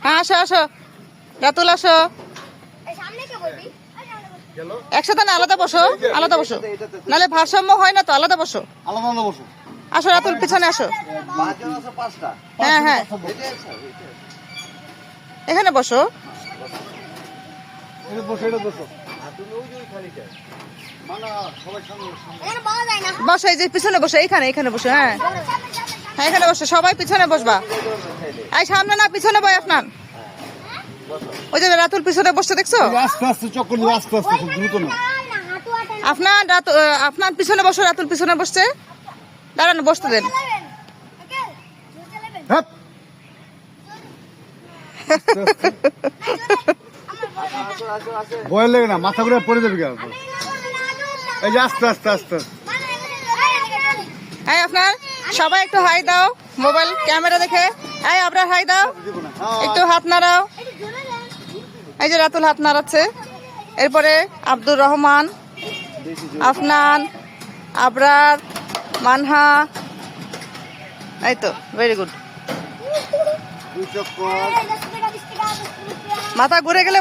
হ্যাঁ আসো আসো রাতুল আসো একসাথে না আলাদা বসো নাহলে ভারসাম্য হয় না তো আলাদা বসো আসো রাতুল পিছনে আসো হ্যাঁ হ্যাঁ এখানে বসো বসো এই যে পিছনে বসো এইখানে বসো হ্যাঁ হ্যাঁ এখানে বসো সবাই পিছনে বসবা এই সামনে না পিছনে বয় আপনার ওই যে রাতুল পিছনে বসতে দেখছো আপনার পিছনে বসো রাতুল পিছনে বসছে দাঁড়ান বসতে দেন ভয় লাগে না মাথা ঘুরে পড়ে যাবে এই যে আস্তে আস্তে আস্তে এই আপনার সবাই একটু হাই দাও মোবাইল ক্যামেরা দেখে এই আপনার হাই দাও একটু হাত নাড়াও এই যে রাতুল হাত নাড়াচ্ছে এরপরে আব্দুর রহমান আফনান আবরার মানহা এই তো ভেরি গুড মাথা ঘুরে গেলে